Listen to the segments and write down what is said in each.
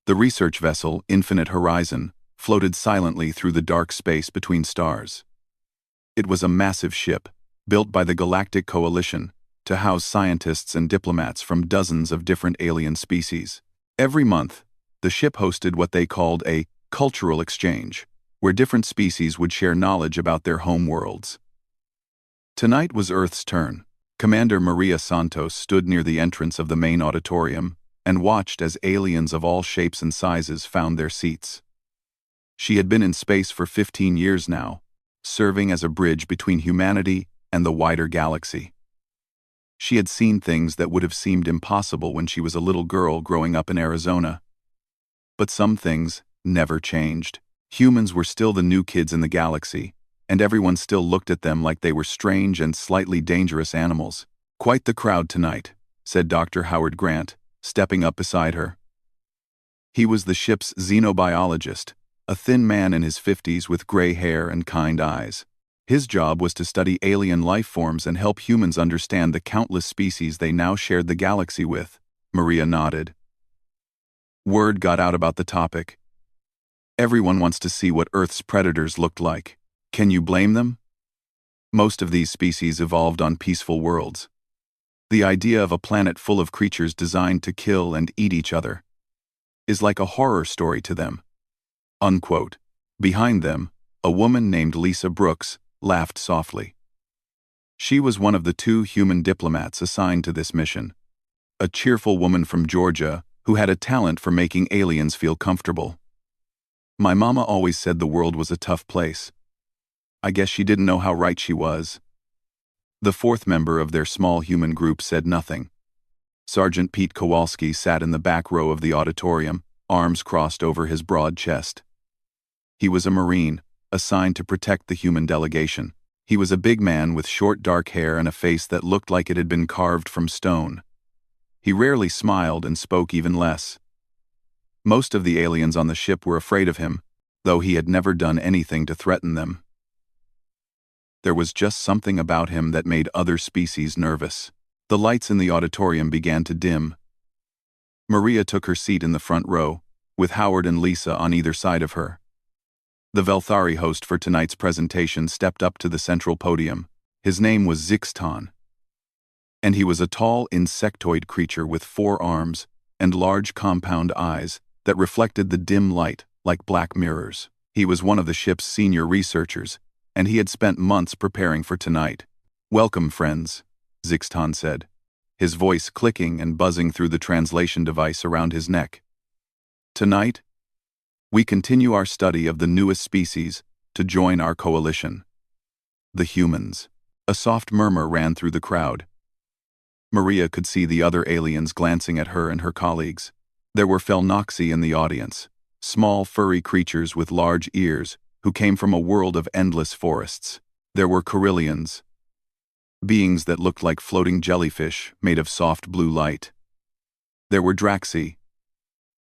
The research vessel, Infinite Horizon, floated silently through the dark space between stars. It was a massive ship, built by the Galactic Coalition, to house scientists and diplomats from dozens of different alien species. Every month, the ship hosted what they called a cultural exchange, where different species would share knowledge about their home worlds. Tonight was Earth's turn. Commander Maria Santos stood near the entrance of the main auditorium and watched as aliens of all shapes and sizes found their seats. She had been in space for 15 years now, serving as a bridge between humanity and the wider galaxy. She had seen things that would have seemed impossible when she was a little girl growing up in Arizona. But some things never changed. Humans were still the new kids in the galaxy, and everyone still looked at them like they were strange and slightly dangerous animals. "Quite the crowd tonight," said Dr. Howard Grant, stepping up beside her. He was the ship's xenobiologist, a thin man in his 50s with gray hair and kind eyes. His job was to study alien life forms and help humans understand the countless species they now shared the galaxy with. Maria nodded. Word got out about the topic. Everyone wants to see what Earth's predators looked like. Can you blame them? Most of these species evolved on peaceful worlds. The idea of a planet full of creatures designed to kill and eat each other is like a horror story to them. Unquote. Behind them, a woman named Lisa Brooks laughed softly. She was one of the 2 human diplomats assigned to this mission, a cheerful woman from Georgia who had a talent for making aliens feel comfortable. "My mama always said the world was a tough place. I guess she didn't know how right she was." The 4th member of their small human group said nothing. Sergeant Pete Kowalski sat in the back row of the auditorium, arms crossed over his broad chest. He was a Marine, assigned to protect the human delegation. He was a big man with short dark hair and a face that looked like it had been carved from stone. He rarely smiled and spoke even less. Most of the aliens on the ship were afraid of him, though he had never done anything to threaten them. There was just something about him that made other species nervous. The lights in the auditorium began to dim. Maria took her seat in the front row, with Howard and Lisa on either side of her. The Velthari host for tonight's presentation stepped up to the central podium. His name was Zixton, and he was a tall insectoid creature with 4 arms and large compound eyes that reflected the dim light like black mirrors. He was one of the ship's senior researchers, and he had spent months preparing for tonight. "Welcome, friends," Zixton said, his voice clicking and buzzing through the translation device around his neck. "Tonight, we continue our study of the newest species to join our coalition, the humans." A soft murmur ran through the crowd. Maria could see the other aliens glancing at her and her colleagues. There were Felnoxi in the audience, small furry creatures with large ears who came from a world of endless forests. There were Carillions, beings that looked like floating jellyfish made of soft blue light. There were Draxi,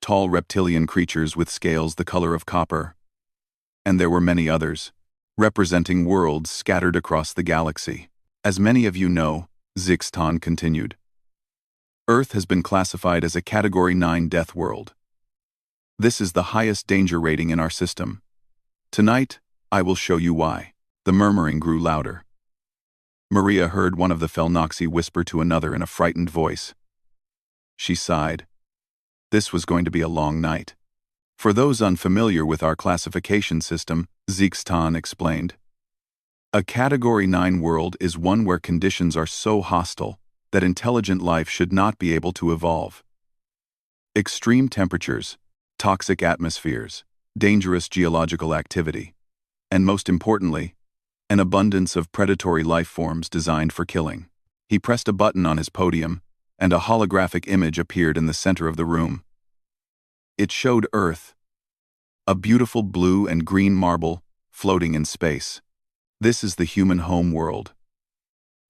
tall reptilian creatures with scales the color of copper. And there were many others, representing worlds scattered across the galaxy. "As many of you know," Zixton continued, "Earth has been classified as a Category 9 death world. This is the highest danger rating in our system. Tonight, I will show you why." The murmuring grew louder. Maria heard one of the Felnoxi whisper to another in a frightened voice. She sighed. This was going to be a long night. "For those unfamiliar with our classification system," Zixton explained, "a Category 9 world is one where conditions are so hostile that intelligent life should not be able to evolve. Extreme temperatures, toxic atmospheres, dangerous geological activity, and most importantly, an abundance of predatory life forms designed for killing." He pressed a button on his podium, and a holographic image appeared in the center of the room. It showed Earth, a beautiful blue and green marble floating in space. This is the human home world.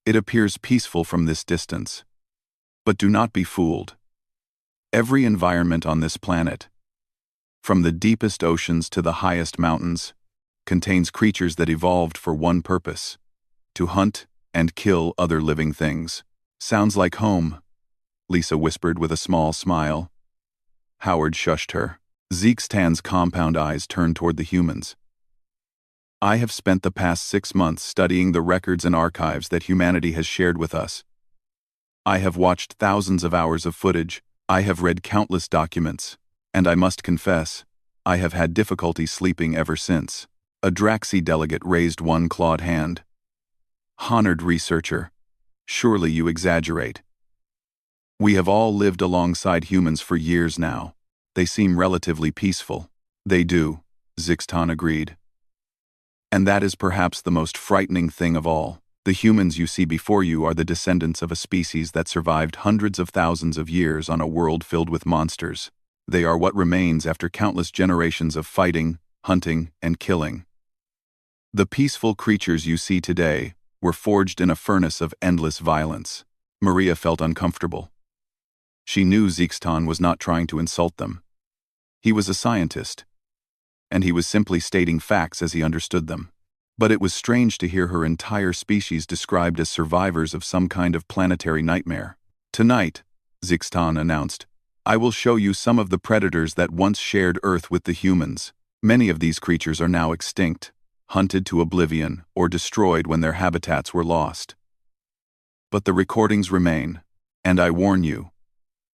It appears peaceful from this distance. But do not be fooled. Every environment on this planet, from the deepest oceans to the highest mountains, contains creatures that evolved for one purpose: to hunt and kill other living things. "Sounds like home," Lisa whispered with a small smile. Howard shushed her. Zeekstan's compound eyes turned toward the humans. I have spent the past 6 months studying the records and archives that humanity has shared with us. I have watched thousands of hours of footage, I have read countless documents, and I must confess, I have had difficulty sleeping ever since. A Draxi delegate raised one clawed hand. Honored researcher, surely you exaggerate. We have all lived alongside humans for years now. They seem relatively peaceful. They do, Zixtan agreed. And that is perhaps the most frightening thing of all. The humans you see before you are the descendants of a species that survived hundreds of thousands of years on a world filled with monsters. They are what remains after countless generations of fighting, hunting, and killing. The peaceful creatures you see today were forged in a furnace of endless violence. Maria felt uncomfortable. She knew Zixtan was not trying to insult them. He was a scientist, and he was simply stating facts as he understood them. But it was strange to hear her entire species described as survivors of some kind of planetary nightmare. Tonight, Zixtan announced, I will show you some of the predators that once shared Earth with the humans. Many of these creatures are now extinct, hunted to oblivion, or destroyed when their habitats were lost. But the recordings remain, and I warn you,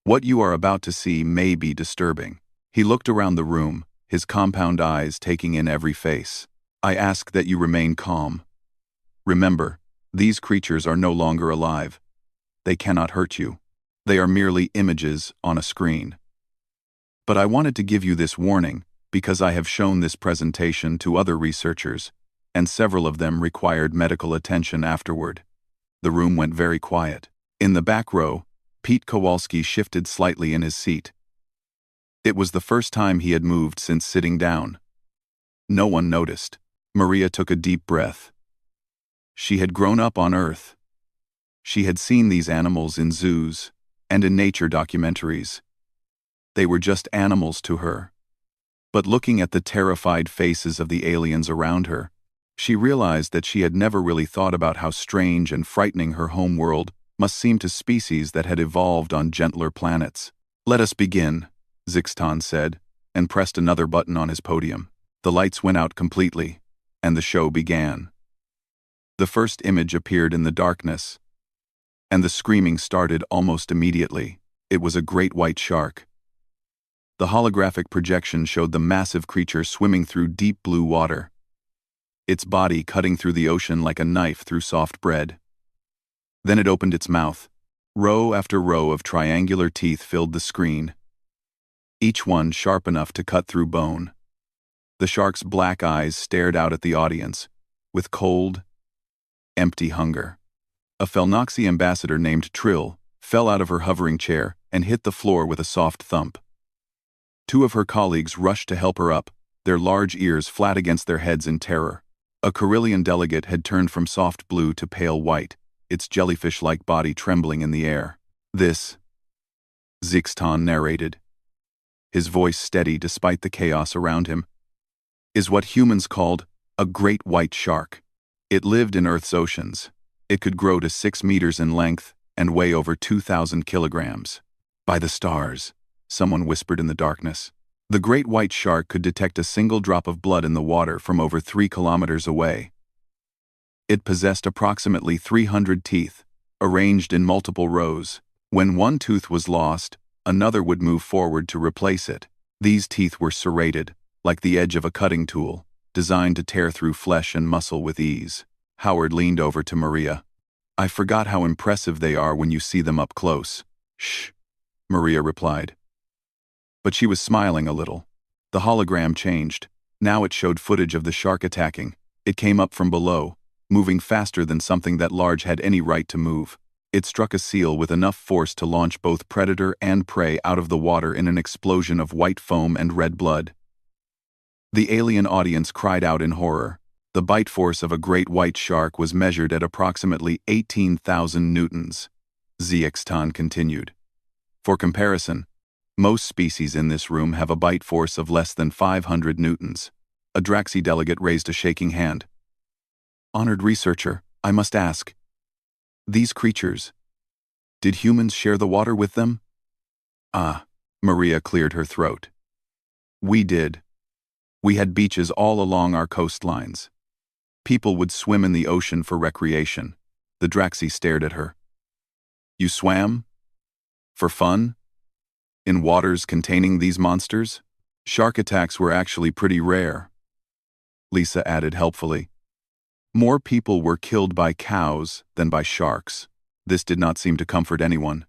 what you are about to see may be disturbing. He looked around the room, his compound eyes taking in every face. I ask that you remain calm. Remember, these creatures are no longer alive. They cannot hurt you. They are merely images on a screen. But I wanted to give you this warning because I have shown this presentation to other researchers, and several of them required medical attention afterward. The room went very quiet. In the back row, Pete Kowalski shifted slightly in his seat. It was the first time he had moved since sitting down. No one noticed. Maria took a deep breath. She had grown up on Earth. She had seen these animals in zoos and in nature documentaries. They were just animals to her. But looking at the terrified faces of the aliens around her, she realized that she had never really thought about how strange and frightening her home world must seem to species that had evolved on gentler planets. Let us begin, Zixtan said, and pressed another button on his podium. The lights went out completely, and the show began. The first image appeared in the darkness, and the screaming started almost immediately. It was a great white shark. The holographic projection showed the massive creature swimming through deep blue water, its body cutting through the ocean like a knife through soft bread. Then it opened its mouth. Row after row of triangular teeth filled the screen, each one sharp enough to cut through bone. The shark's black eyes stared out at the audience, with cold, empty hunger. A Felnoxi ambassador named Trill fell out of her hovering chair and hit the floor with a soft thump. Two of her colleagues rushed to help her up, their large ears flat against their heads in terror. A Carillion delegate had turned from soft blue to pale white, its jellyfish-like body trembling in the air. This, Zixtan narrated, his voice steady despite the chaos around him, is what humans called a great white shark. It lived in Earth's oceans. It could grow to 6 meters in length and weigh over 2,000 kilograms. By the stars, someone whispered in the darkness. The great white shark could detect a single drop of blood in the water from over 3 kilometers away. It possessed approximately 300 teeth, arranged in multiple rows. When one tooth was lost, another would move forward to replace it. These teeth were serrated, like the edge of a cutting tool, designed to tear through flesh and muscle with ease. Howard leaned over to Maria. I forgot how impressive they are when you see them up close. Shh, Maria replied. But she was smiling a little. The hologram changed. Now it showed footage of the shark attacking. It came up from below, moving faster than something that large had any right to move. It struck a seal with enough force to launch both predator and prey out of the water in an explosion of white foam and red blood. The alien audience cried out in horror. The bite force of a great white shark was measured at approximately 18,000 newtons. Zixtan continued. For comparison, most species in this room have a bite force of less than 500 newtons. A Draxi delegate raised a shaking hand. Honored researcher, I must ask. These creatures, did humans share the water with them? Ah, Maria cleared her throat. We did. We had beaches all along our coastlines. People would swim in the ocean for recreation. The Draxi stared at her. You swam? For fun? In waters containing these monsters? Shark attacks were actually pretty rare. Lisa added helpfully. More people were killed by cows than by sharks. This did not seem to comfort anyone.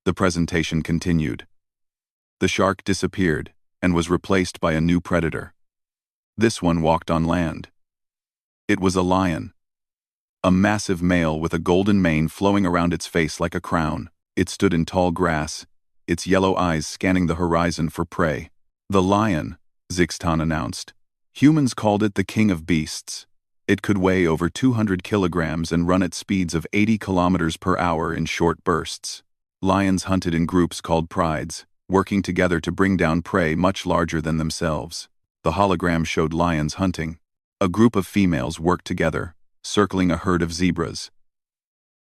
The presentation continued. The shark disappeared and was replaced by a new predator. This one walked on land. It was a lion. A massive male with a golden mane flowing around its face like a crown. It stood in tall grass, its yellow eyes scanning the horizon for prey. The lion, Zixtan announced. Humans called it the king of beasts. It could weigh over 200 kilograms and run at speeds of 80 kilometers per hour in short bursts. Lions hunted in groups called prides, working together to bring down prey much larger than themselves. The hologram showed lions hunting. A group of females worked together, circling a herd of zebras.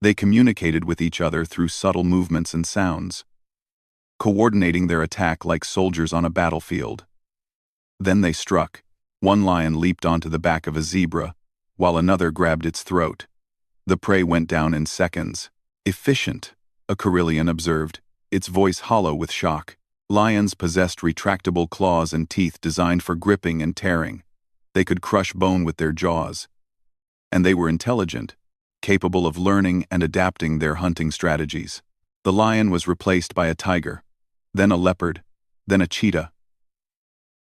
They communicated with each other through subtle movements and sounds, coordinating their attack like soldiers on a battlefield. Then they struck. One lion leaped onto the back of a zebra, while another grabbed its throat. The prey went down in seconds. Efficient, a Carillion observed, its voice hollow with shock. Lions possessed retractable claws and teeth designed for gripping and tearing. They could crush bone with their jaws. And they were intelligent, capable of learning and adapting their hunting strategies. The lion was replaced by a tiger, then a leopard, then a cheetah.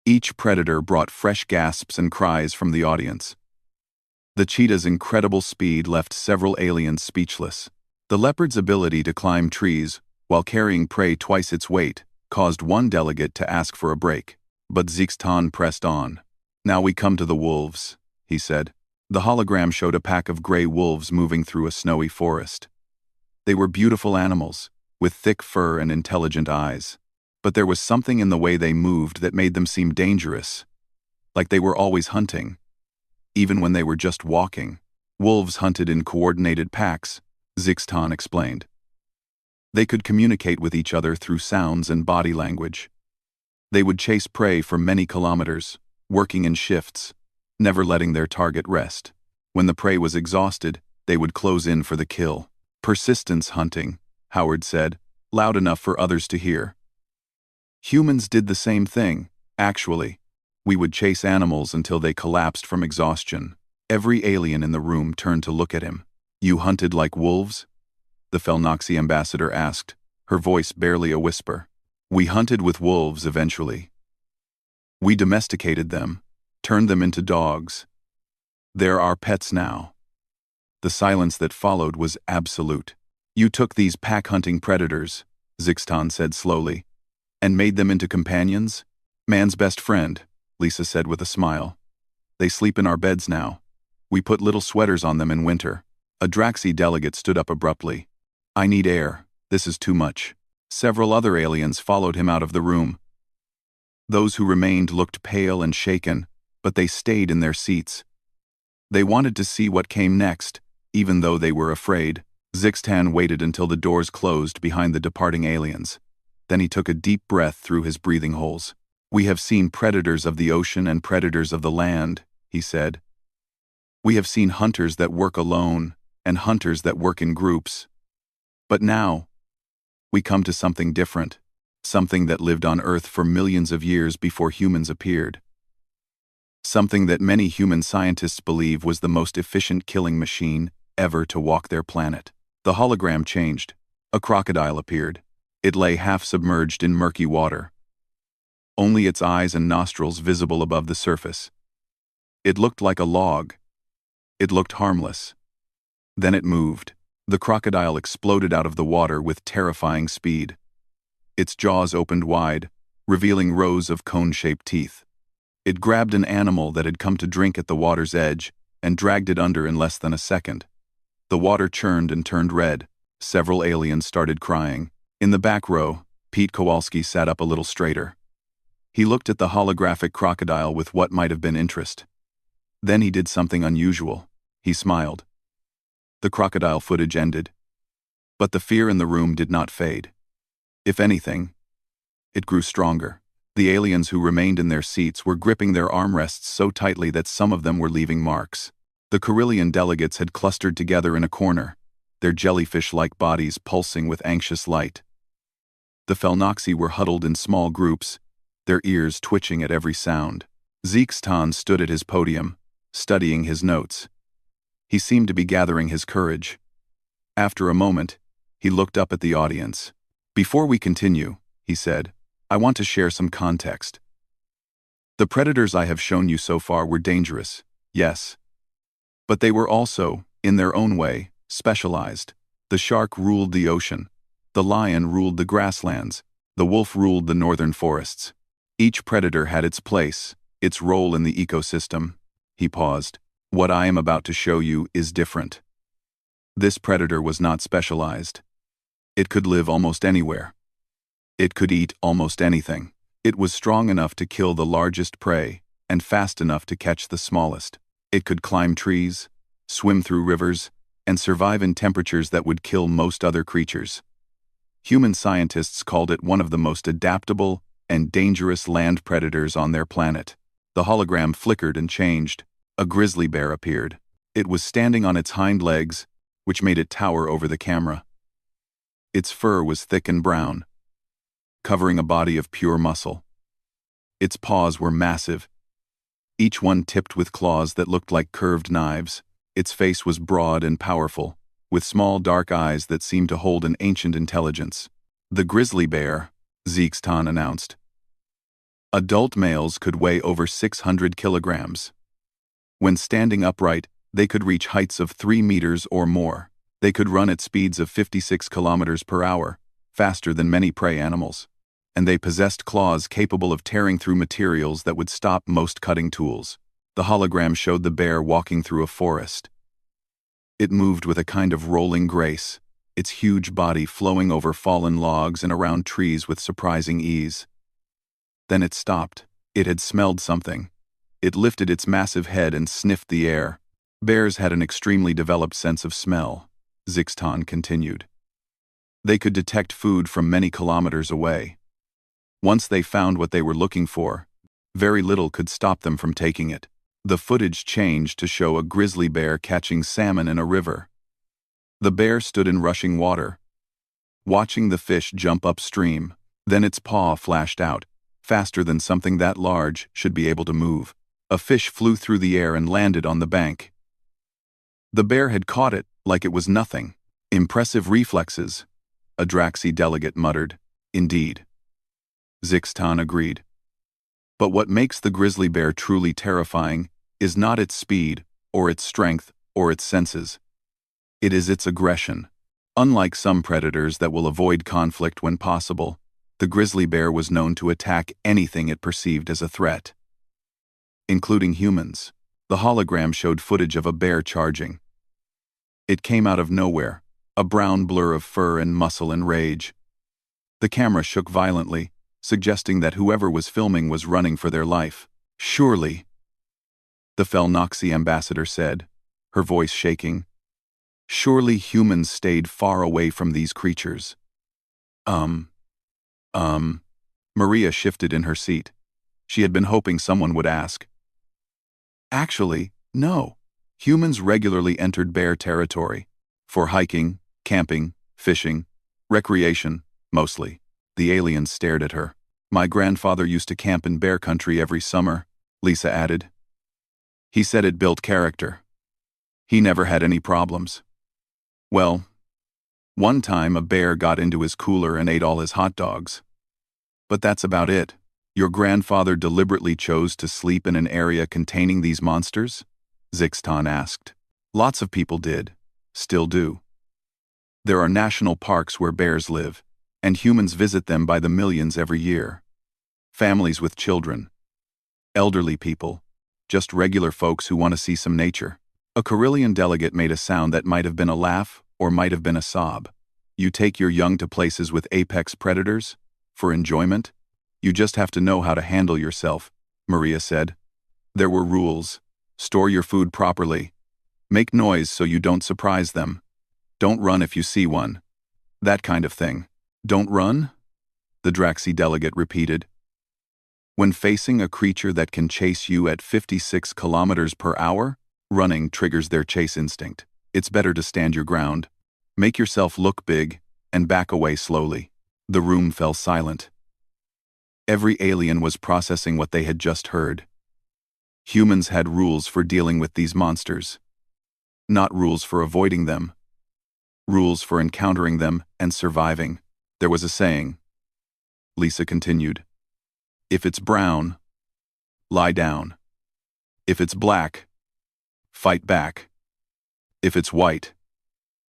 Each predator brought fresh gasps and cries from the audience. The cheetah's incredible speed left several aliens speechless. The leopard's ability to climb trees while carrying prey twice its weight caused one delegate to ask for a break. But Zixtan pressed on. Now we come to the wolves, he said. The hologram showed a pack of gray wolves moving through a snowy forest. They were beautiful animals, with thick fur and intelligent eyes. But there was something in the way they moved that made them seem dangerous, like they were always hunting, even when they were just walking. Wolves hunted in coordinated packs, Zixtan explained. They could communicate with each other through sounds and body language. They would chase prey for many kilometers, working in shifts, never letting their target rest. When the prey was exhausted, they would close in for the kill. Persistence hunting, Howard said, loud enough for others to hear. Humans did the same thing, actually. We would chase animals until they collapsed from exhaustion. Every alien in the room turned to look at him. You hunted like wolves? The Felnoxi ambassador asked, her voice barely a whisper. We hunted with wolves eventually. We domesticated them, turned them into dogs. They're our pets now. The silence that followed was absolute. You took these pack-hunting predators, Zixtan said slowly, and made them into companions? Man's best friend, Lisa said with a smile. They sleep in our beds now. We put little sweaters on them in winter. A Draxi delegate stood up abruptly. I need air. This is too much. Several other aliens followed him out of the room. Those who remained looked pale and shaken, but they stayed in their seats. They wanted to see what came next, even though they were afraid. Zixtan waited until the doors closed behind the departing aliens. Then he took a deep breath through his breathing holes. We have seen predators of the ocean and predators of the land, he said. We have seen hunters that work alone and hunters that work in groups. But now, we come to something different, something that lived on Earth for millions of years before humans appeared. Something that many human scientists believe was the most efficient killing machine ever to walk their planet. The hologram changed. A crocodile appeared. It lay half-submerged in murky water, only its eyes and nostrils visible above the surface. It looked like a log. It looked harmless. Then it moved. The crocodile exploded out of the water with terrifying speed. Its jaws opened wide, revealing rows of cone-shaped teeth. It grabbed an animal that had come to drink at the water's edge and dragged it under in less than a second. The water churned and turned red. Several aliens started crying. In the back row, Pete Kowalski sat up a little straighter. He looked at the holographic crocodile with what might have been interest. Then he did something unusual. He smiled. The crocodile footage ended. But the fear in the room did not fade. If anything, It grew stronger. The aliens who remained in their seats were gripping their armrests so tightly that some of them were leaving marks. The Carillion delegates had clustered together in a corner, their jellyfish-like bodies pulsing with anxious light. The Felnoxi were huddled in small groups, their ears twitching at every sound. Zixtan stood at his podium, studying his notes. He seemed to be gathering his courage. After a moment, he looked up at the audience. "Before we continue," he said, "I want to share some context. The predators I have shown you so far were dangerous, yes. But they were also, in their own way, specialized. The shark ruled the ocean. The lion ruled the grasslands. The wolf ruled the northern forests. Each predator had its place, its role in the ecosystem." He paused. "What I am about to show you is different. This predator was not specialized. It could live almost anywhere. It could eat almost anything. It was strong enough to kill the largest prey, and fast enough to catch the smallest. It could climb trees, swim through rivers, and survive in temperatures that would kill most other creatures. Human scientists called it one of the most adaptable and dangerous land predators on their planet." The hologram flickered and changed. A grizzly bear appeared. It was standing on its hind legs, which made it tower over the camera. Its fur was thick and brown, covering a body of pure muscle. Its paws were massive, each one tipped with claws that looked like curved knives. Its face was broad and powerful, with small dark eyes that seemed to hold an ancient intelligence. "The grizzly bear," Zixtan announced. "Adult males could weigh over 600 kilograms. When standing upright, they could reach heights of 3 meters or more. They could run at speeds of 56 kilometers per hour, faster than many prey animals. And they possessed claws capable of tearing through materials that would stop most cutting tools." The hologram showed the bear walking through a forest. It moved with a kind of rolling grace, its huge body flowing over fallen logs and around trees with surprising ease. Then it stopped. It had smelled something. It lifted its massive head and sniffed the air. "Bears had an extremely developed sense of smell," Zixtan continued. "They could detect food from many kilometers away. Once they found what they were looking for, very little could stop them from taking it." The footage changed to show a grizzly bear catching salmon in a river. The bear stood in rushing water, watching the fish jump upstream. Then its paw flashed out, faster than something that large should be able to move. A fish flew through the air and landed on the bank. The bear had caught it like it was nothing. "Impressive reflexes," a Draxi delegate muttered. "Indeed." Zixtan agreed. "But what makes the grizzly bear truly terrifying is not its speed, or its strength, or its senses. It is its aggression. Unlike some predators that will avoid conflict when possible, the grizzly bear was known to attack anything it perceived as a threat, including humans." The hologram showed footage of a bear charging. It came out of nowhere, a brown blur of fur and muscle and rage. The camera shook violently, suggesting that whoever was filming was running for their life. "Surely," the Felnoxi ambassador said, her voice shaking, "surely humans stayed far away from these creatures." Maria shifted in her seat. She had been hoping someone would ask. "Actually, no. Humans regularly entered bear territory. For hiking, camping, fishing, recreation, mostly." The aliens stared at her. "My grandfather used to camp in bear country every summer," Lisa added. "He said it built character. He never had any problems. Well, one time a bear got into his cooler and ate all his hot dogs. But that's about it." "Your grandfather deliberately chose to sleep in an area containing these monsters?" Zixtan asked. "Lots of people did. Still do. There are national parks where bears live, and humans visit them by the millions every year. Families with children, elderly people, just regular folks who want to see some nature." A Carillion delegate made a sound that might have been a laugh or might have been a sob. "You take your young to places with apex predators? For enjoyment? You just have to know how to handle yourself," Maria said. "There were rules. Store your food properly. Make noise so you don't surprise them. Don't run if you see one. That kind of thing." "Don't run?" the Draxi delegate repeated. When facing a creature that can chase you at 56 kilometers per hour, running triggers their chase instinct. It's better to stand your ground. Make yourself look big, and back away slowly. The room fell silent. Every alien was processing what they had just heard. Humans had rules for dealing with these monsters. Not rules for avoiding them. Rules for encountering them and surviving. There was a saying. Lisa continued. If it's brown, lie down. If it's black, fight back. If it's white,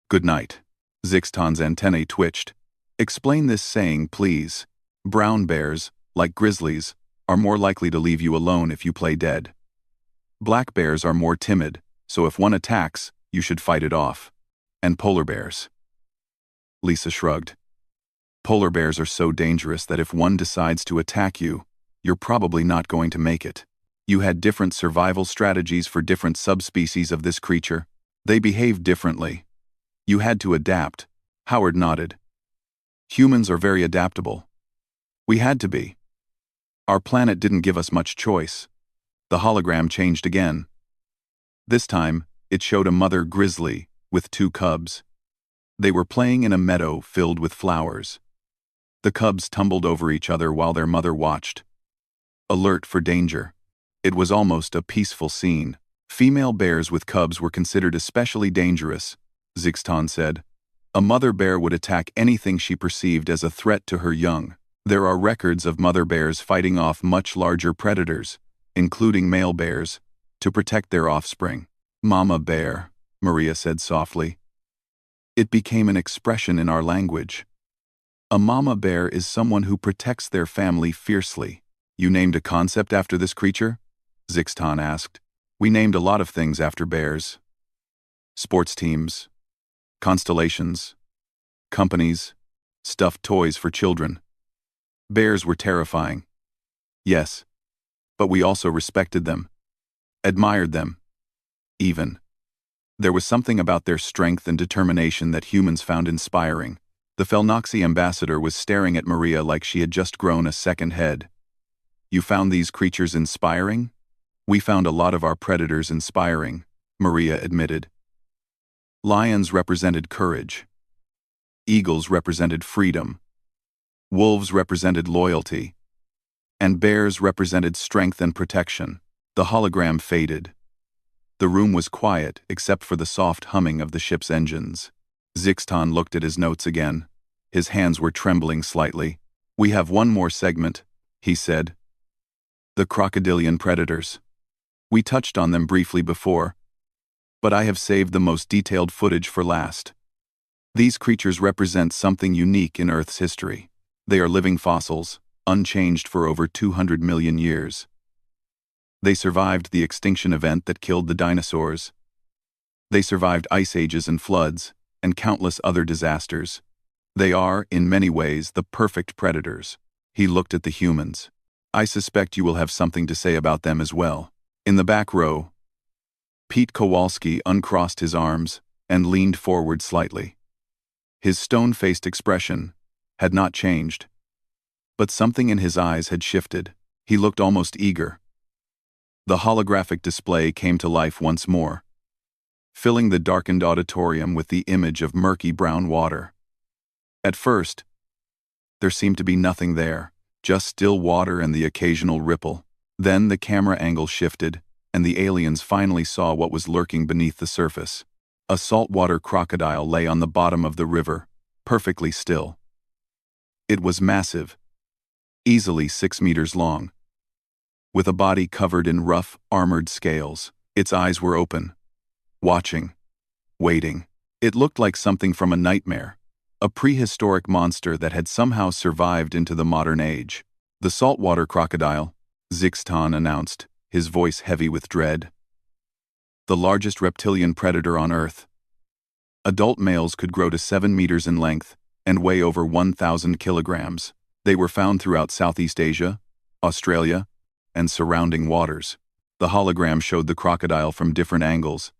good night. Zixton's antennae twitched. Explain this saying, please. Brown bears, like grizzlies, are more likely to leave you alone if you play dead. Black bears are more timid, so if one attacks, you should fight it off. And polar bears. Lisa shrugged. Polar bears are so dangerous that if one decides to attack you, you're probably not going to make it. You had different survival strategies for different subspecies of this creature. They behaved differently. You had to adapt. Howard nodded. Humans are very adaptable. We had to be. Our planet didn't give us much choice. The hologram changed again. This time, it showed a mother grizzly with 2 cubs. They were playing in a meadow filled with flowers. The cubs tumbled over each other while their mother watched. Alert for danger. It was almost a peaceful scene. Female bears with cubs were considered especially dangerous, Zixton said. A mother bear would attack anything she perceived as a threat to her young. There are records of mother bears fighting off much larger predators, including male bears, to protect their offspring. Mama bear, Maria said softly. It became an expression in our language. A mama bear is someone who protects their family fiercely. You named a concept after this creature? Zixton asked. We named a lot of things after bears. Sports teams, constellations, companies, stuffed toys for children. Bears were terrifying. Yes, but we also respected them, admired them, even. There was something about their strength and determination that humans found inspiring. The Felnoxi ambassador was staring at Maria like she had just grown a second head. You found these creatures inspiring? We found a lot of our predators inspiring, Maria admitted. Lions represented courage. Eagles represented freedom. Wolves represented loyalty. And bears represented strength and protection. The hologram faded. The room was quiet except for the soft humming of the ship's engines. Zixton looked at his notes again. His hands were trembling slightly. We have one more segment, he said. The crocodilian predators. We touched on them briefly before, but I have saved the most detailed footage for last. These creatures represent something unique in Earth's history. They are living fossils, unchanged for over 200 million years. They survived the extinction event that killed the dinosaurs. They survived ice ages and floods, and countless other disasters. They are, in many ways, the perfect predators. He looked at the humans. I suspect you will have something to say about them as well. In the back row, Pete Kowalski uncrossed his arms and leaned forward slightly. His stone-faced expression had not changed, but something in his eyes had shifted. He looked almost eager. The holographic display came to life once more, filling the darkened auditorium with the image of murky brown water. At first, there seemed to be nothing there, just still water and the occasional ripple. Then the camera angle shifted, and the aliens finally saw what was lurking beneath the surface. A saltwater crocodile lay on the bottom of the river, perfectly still. It was massive, easily 6 meters long. With a body covered in rough, armored scales, its eyes were open, watching, waiting. It looked like something from a nightmare, a prehistoric monster that had somehow survived into the modern age. The saltwater crocodile, Zixton announced, his voice heavy with dread. The largest reptilian predator on Earth. Adult males could grow to 7 meters in length and weigh over 1,000 kilograms. They were found throughout Southeast Asia, Australia, and surrounding waters. The hologram showed the crocodile from different angles.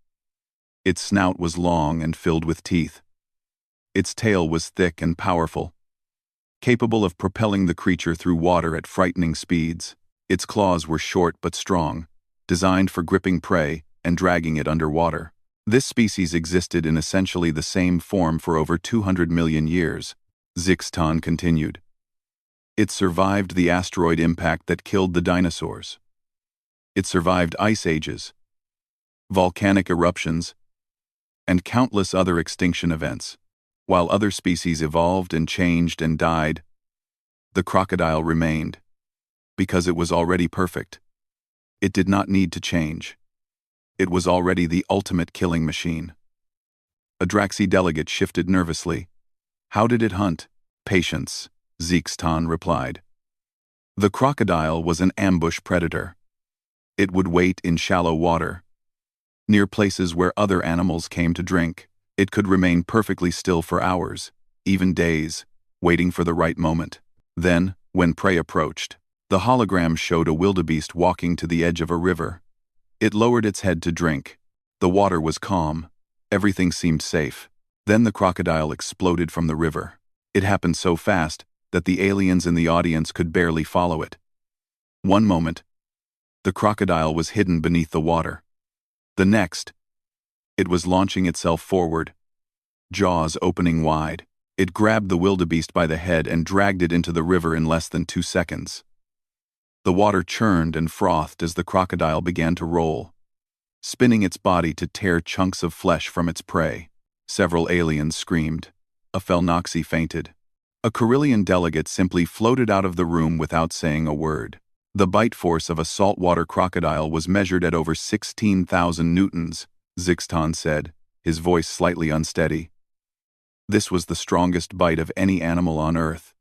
Its snout was long and filled with teeth. Its tail was thick and powerful. capable of propelling the creature through water at frightening speeds. Its claws were short but strong, designed for gripping prey and dragging it underwater. This species existed in essentially the same form for over 200 million years, Zixtan continued. It survived the asteroid impact that killed the dinosaurs. It survived ice ages, volcanic eruptions, and countless other extinction events. While other species evolved and changed and died, the crocodile remained, because it was already perfect. It did not need to change. It was already the ultimate killing machine. A Draxi delegate shifted nervously. How did it hunt? Patience, Zixtan replied. The crocodile was an ambush predator. It would wait in shallow water, near places where other animals came to drink. It could remain perfectly still for hours, even days, waiting for the right moment. Then, when prey approached, the hologram showed a wildebeest walking to the edge of a river. It lowered its head to drink. The water was calm. Everything seemed safe. Then the crocodile exploded from the river. It happened so fast that the aliens in the audience could barely follow it. One moment, the crocodile was hidden beneath the water. The next, it was launching itself forward, jaws opening wide. It grabbed the wildebeest by the head and dragged it into the river in less than 2 seconds. The water churned and frothed as the crocodile began to roll, spinning its body to tear chunks of flesh from its prey. Several aliens screamed. A Felnoxi fainted. A Carillion delegate simply floated out of the room without saying a word. The bite force of a saltwater crocodile was measured at over 16,000 newtons, Zixtan said, his voice slightly unsteady. This was the strongest bite of any animal on Earth.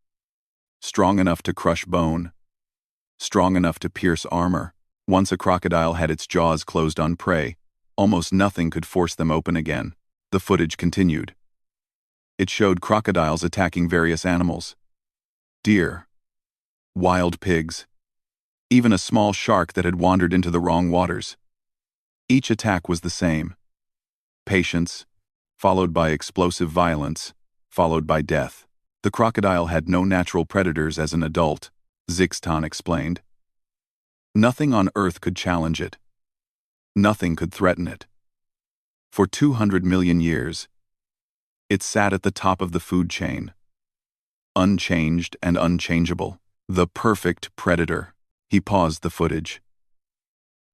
Strong enough to crush bone. Strong enough to pierce armor. Once a crocodile had its jaws closed on prey, almost nothing could force them open again. The footage continued. It showed crocodiles attacking various animals. Deer. Wild pigs. Even a small shark that had wandered into the wrong waters. Each attack was the same. Patience, followed by explosive violence, followed by death. The crocodile had no natural predators as an adult, Zixtan explained. Nothing on Earth could challenge it. Nothing could threaten it. For 200 million years, it sat at the top of the food chain. Unchanged and unchangeable. The perfect predator. He paused the footage.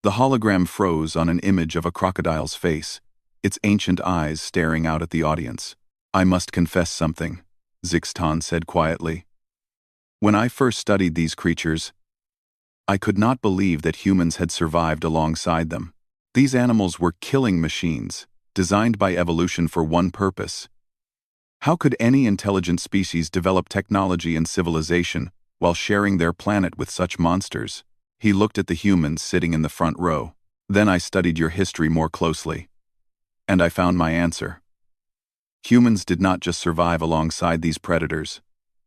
The hologram froze on an image of a crocodile's face, its ancient eyes staring out at the audience. I must confess something, Zixtan said quietly. When I first studied these creatures, I could not believe that humans had survived alongside them. These animals were killing machines, designed by evolution for one purpose. How could any intelligent species develop technology and civilization while sharing their planet with such monsters? He looked at the humans sitting in the front row. Then I studied your history more closely. And I found my answer. Humans did not just survive alongside these predators.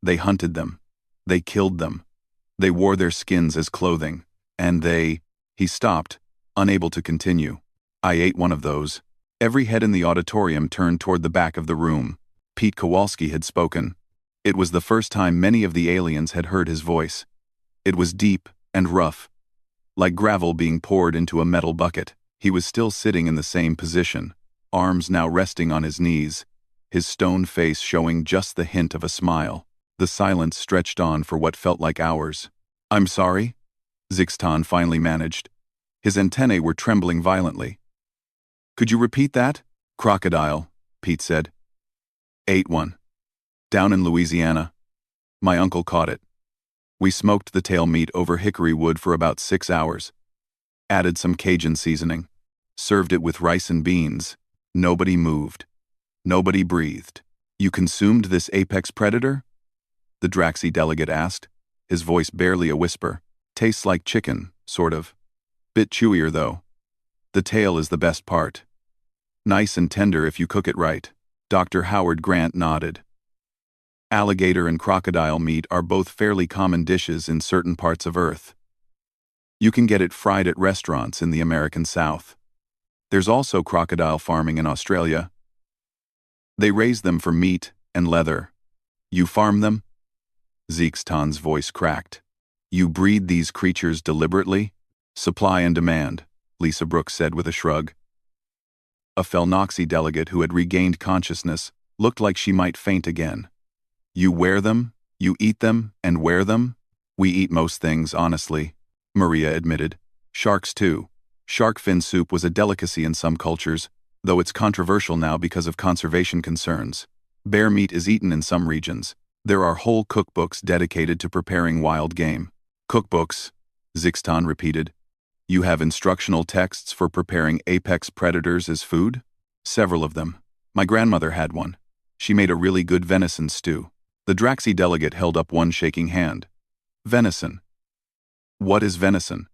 They hunted them. They killed them. They wore their skins as clothing. And he stopped, unable to continue. I ate one of those. Every head in the auditorium turned toward the back of the room. Pete Kowalski had spoken. It was the first time many of the aliens had heard his voice. It was deep and rough, like gravel being poured into a metal bucket. He was still sitting in the same position, arms now resting on his knees, his stone face showing just the hint of a smile. The silence stretched on for what felt like hours. I'm sorry? Zixtan finally managed. His antennae were trembling violently. Could you repeat that? Crocodile, Pete said. Ate one. Down in Louisiana. My uncle caught it. We smoked the tail meat over hickory wood for about 6 hours. Added some Cajun seasoning. Served it with rice and beans. Nobody moved. Nobody breathed. You consumed this apex predator? The Draxi delegate asked, his voice barely a whisper. Tastes like chicken, sort of. Bit chewier though. The tail is the best part. Nice and tender if you cook it right. Dr. Howard Grant nodded. Alligator and crocodile meat are both fairly common dishes in certain parts of Earth. You can get it fried at restaurants in the American South. There's also crocodile farming in Australia. They raise them for meat and leather. You farm them? Zeekstan's voice cracked. You breed these creatures deliberately? Supply and demand, Lisa Brooks said with a shrug. A Felnoxy delegate who had regained consciousness looked like she might faint again. You wear them, you eat them, and wear them? We eat most things, honestly, Maria admitted. Sharks too. Shark fin soup was a delicacy in some cultures, though it's controversial now because of conservation concerns. Bear meat is eaten in some regions. There are whole cookbooks dedicated to preparing wild game. Cookbooks, Zixtan repeated. You have instructional texts for preparing apex predators as food? Several of them. My grandmother had one. She made a really good venison stew. The Draxi delegate held up one shaking hand. Venison. What is venison?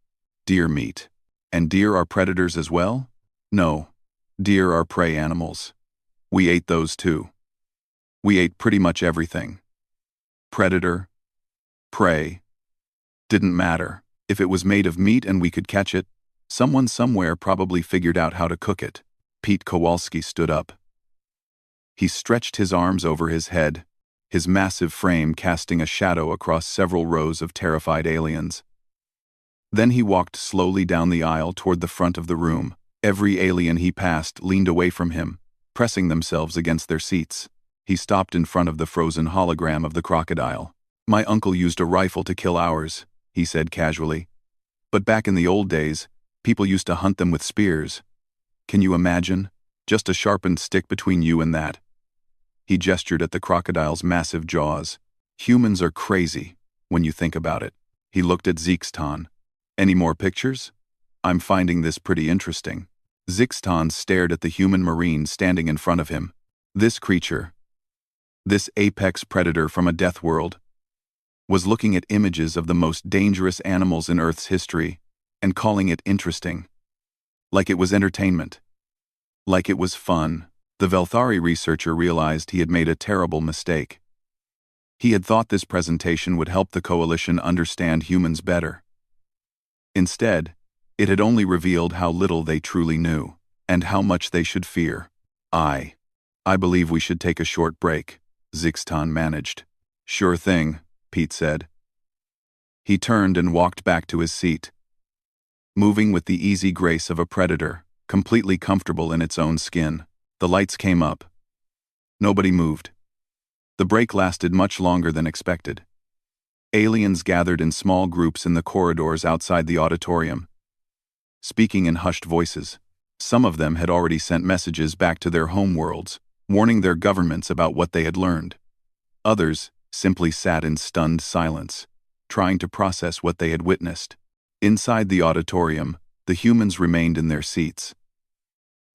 Deer meat. And deer are predators as well? No. Deer are prey animals. We ate those too. We ate pretty much everything. Predator. Prey. Didn't matter. If it was made of meat and we could catch it, someone somewhere probably figured out how to cook it. Pete Kowalski stood up. He stretched his arms over his head, his massive frame casting a shadow across several rows of terrified aliens. Then he walked slowly down the aisle toward the front of the room. Every alien he passed leaned away from him, pressing themselves against their seats. He stopped in front of the frozen hologram of the crocodile. My uncle used a rifle to kill ours, he said casually. But back in the old days, people used to hunt them with spears. Can you imagine? Just a sharpened stick between you and that. He gestured at the crocodile's massive jaws. Humans are crazy, when you think about it. He looked at Zeekstan. Any more pictures? I'm finding this pretty interesting. Zixtan stared at the human marine standing in front of him. This creature, this apex predator from a death world, was looking at images of the most dangerous animals in Earth's history and calling it interesting. Like it was entertainment. Like it was fun. The Velthari researcher realized he had made a terrible mistake. He had thought this presentation would help the Coalition understand humans better. Instead, it had only revealed how little they truly knew, and how much they should fear. I believe we should take a short break, Zixtan managed. Sure thing, Pete said. He turned and walked back to his seat, moving with the easy grace of a predator, completely comfortable in its own skin. The lights came up. Nobody moved. The break lasted much longer than expected. Aliens gathered in small groups in the corridors outside the auditorium, speaking in hushed voices. Some of them had already sent messages back to their home worlds, warning their governments about what they had learned. Others simply sat in stunned silence, trying to process what they had witnessed. Inside the auditorium, the humans remained in their seats.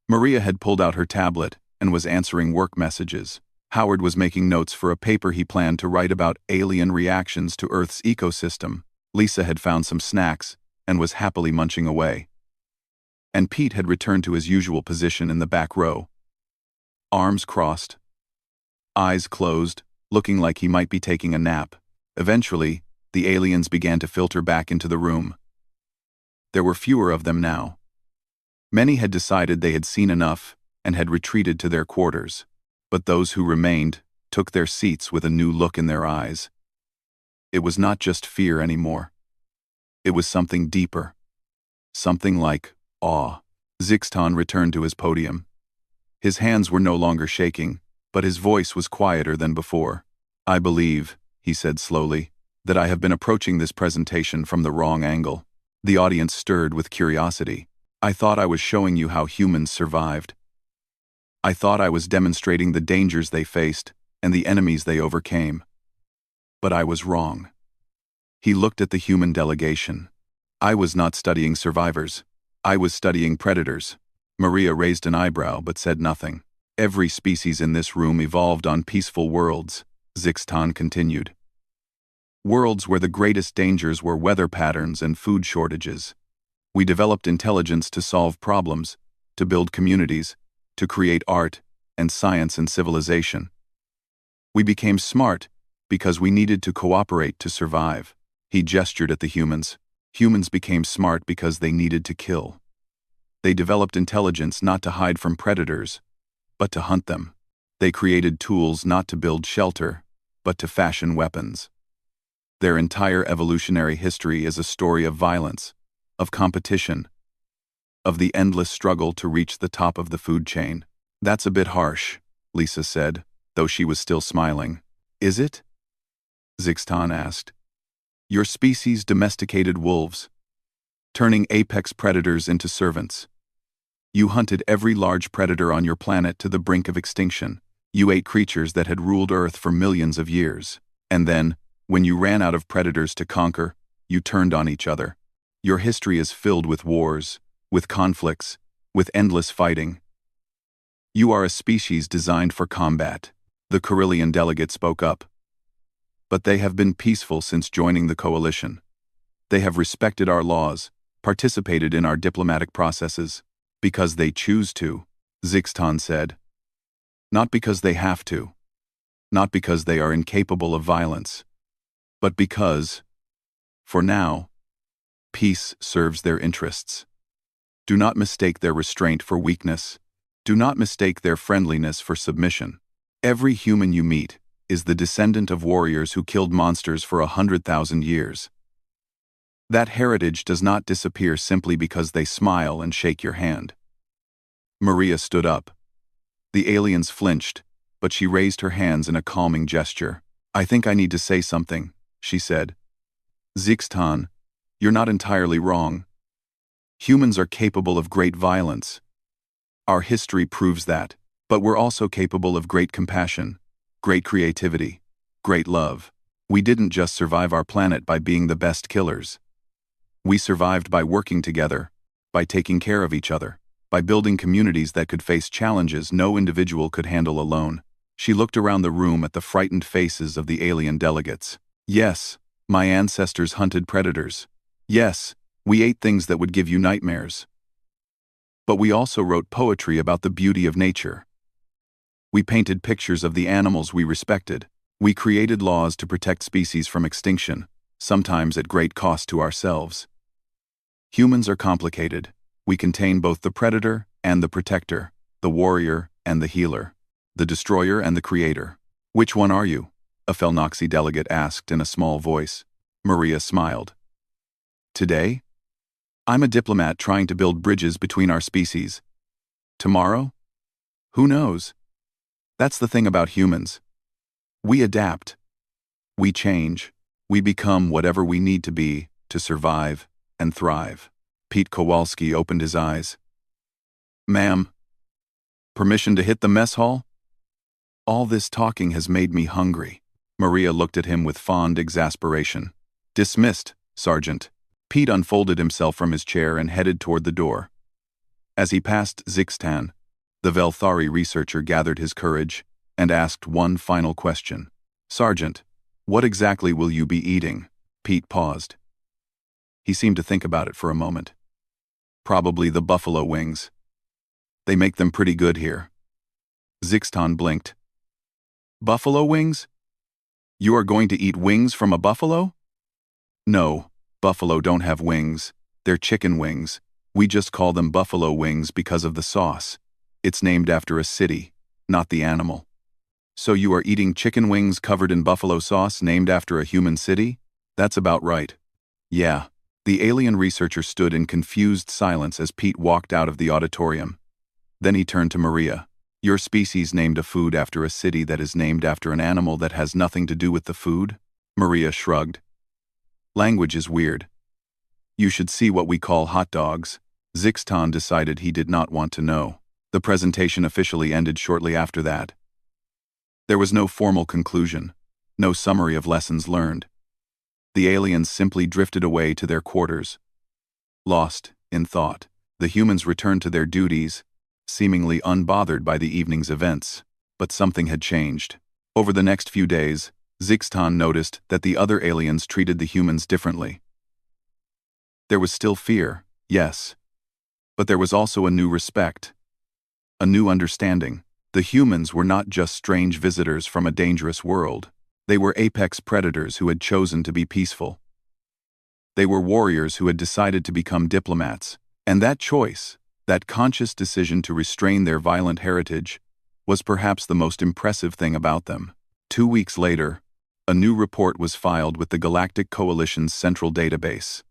Maria had pulled out her tablet and was answering work messages. Howard was making notes for a paper he planned to write about alien reactions to Earth's ecosystem. Lisa had found some snacks and was happily munching away. And Pete had returned to his usual position in the back row. Arms crossed, eyes closed, looking like he might be taking a nap. Eventually, the aliens began to filter back into the room. There were fewer of them now. Many had decided they had seen enough and had retreated to their quarters. But those who remained took their seats with a new look in their eyes. It was not just fear anymore. It was something deeper. Something like awe. Zixtan returned to his podium. His hands were no longer shaking, but his voice was quieter than before. I believe, he said slowly, that I have been approaching this presentation from the wrong angle. The audience stirred with curiosity. I thought I was showing you how humans survived. I thought I was demonstrating the dangers they faced and the enemies they overcame. But I was wrong. He looked at the human delegation. I was not studying survivors. I was studying predators. Maria raised an eyebrow but said nothing. Every species in this room evolved on peaceful worlds, Zixtan continued. Worlds where the greatest dangers were weather patterns and food shortages. We developed intelligence to solve problems, to build communities, to create art and science and civilization. We became smart because we needed to cooperate to survive. He gestured at the humans. Humans became smart because they needed to kill. They developed intelligence not to hide from predators, but to hunt them. They created tools not to build shelter, but to fashion weapons. Their entire evolutionary history is a story of violence, of competition, of the endless struggle to reach the top of the food chain. That's a bit harsh, Lisa said, though she was still smiling. Is it? Zixtan asked. Your species domesticated wolves, turning apex predators into servants. You hunted every large predator on your planet to the brink of extinction. You ate creatures that had ruled Earth for millions of years. And then, when you ran out of predators to conquer, you turned on each other. Your history is filled with wars, with conflicts, with endless fighting. You are a species designed for combat, the Carillion delegate spoke up. But they have been peaceful since joining the coalition. They have respected our laws, participated in our diplomatic processes, because they choose to, Zixtan said. Not because they have to. Not because they are incapable of violence. But because, for now, peace serves their interests. Do not mistake their restraint for weakness. Do not mistake their friendliness for submission. Every human you meet is the descendant of warriors who killed monsters for 100,000 years. That heritage does not disappear simply because they smile and shake your hand. Maria stood up. The aliens flinched, but she raised her hands in a calming gesture. I think I need to say something, she said. Zixtan, you're not entirely wrong. Humans are capable of great violence. Our history proves that, but we're also capable of great compassion, great creativity, great love. We didn't just survive our planet by being the best killers. We survived by working together, by taking care of each other, by building communities that could face challenges no individual could handle alone. She looked around the room at the frightened faces of the alien delegates. Yes, my ancestors hunted predators. Yes, we ate things that would give you nightmares. But we also wrote poetry about the beauty of nature. We painted pictures of the animals we respected. We created laws to protect species from extinction, sometimes at great cost to ourselves. Humans are complicated. We contain both the predator and the protector, the warrior and the healer, the destroyer and the creator. Which one are you? A Felnoxi delegate asked in a small voice. Maria smiled. Today? I'm a diplomat trying to build bridges between our species. Tomorrow? Who knows? That's the thing about humans. We adapt. We change. We become whatever we need to be to survive and thrive. Pete Kowalski opened his eyes. Ma'am, permission to hit the mess hall? All this talking has made me hungry. Maria looked at him with fond exasperation. Dismissed, Sergeant. Pete unfolded himself from his chair and headed toward the door. As he passed Zixtan, the Velthari researcher gathered his courage and asked one final question. Sergeant, what exactly will you be eating? Pete paused. He seemed to think about it for a moment. Probably the buffalo wings. They make them pretty good here. Zixtan blinked. Buffalo wings? You are going to eat wings from a buffalo? No, buffalo don't have wings. They're chicken wings. We just call them buffalo wings because of the sauce. It's named after a city, not the animal. So you are eating chicken wings covered in buffalo sauce named after a human city? That's about right. Yeah. The alien researcher stood in confused silence as Pete walked out of the auditorium. Then he turned to Maria. Your species named a food after a city that is named after an animal that has nothing to do with the food? Maria shrugged. Language is weird. You should see what we call hot dogs. Zixtan decided he did not want to know. The presentation officially ended shortly after that. There was no formal conclusion, no summary of lessons learned. The aliens simply drifted away to their quarters. Lost in thought, the humans returned to their duties, seemingly unbothered by the evening's events. But something had changed. Over the next few days, Zixtan noticed that the other aliens treated the humans differently. There was still fear, yes. But there was also a new respect. A new understanding. The humans were not just strange visitors from a dangerous world. They were apex predators who had chosen to be peaceful. They were warriors who had decided to become diplomats. And that choice, that conscious decision to restrain their violent heritage, was perhaps the most impressive thing about them. 2 weeks later, A new report was filed with the Galactic Coalition's central database.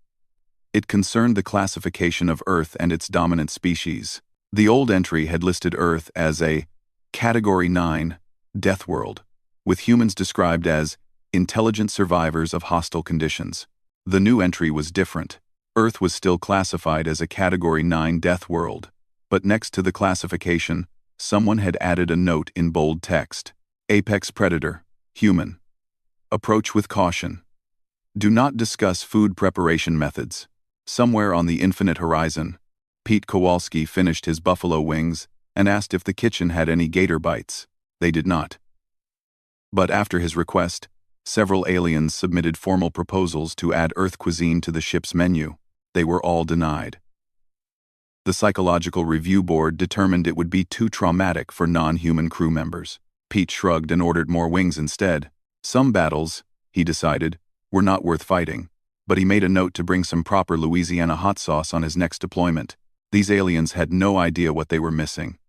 It concerned the classification of Earth and its dominant species. The old entry had listed Earth as a Category 9 death world, with humans described as intelligent survivors of hostile conditions. The new entry was different. Earth was still classified as a Category 9 death world, but next to the classification, someone had added a note in bold text. Apex predator, human. Approach with caution. Do not discuss food preparation methods. Somewhere on the infinite horizon, Pete Kowalski finished his buffalo wings and asked if the kitchen had any gator bites. They did not. But after his request, several aliens submitted formal proposals to add Earth cuisine to the ship's menu. They were all denied. The Psychological Review Board determined it would be too traumatic for non-human crew members. Pete shrugged and ordered more wings instead. Some battles, he decided, were not worth fighting, but he made a note to bring some proper Louisiana hot sauce on his next deployment. These aliens had no idea what they were missing.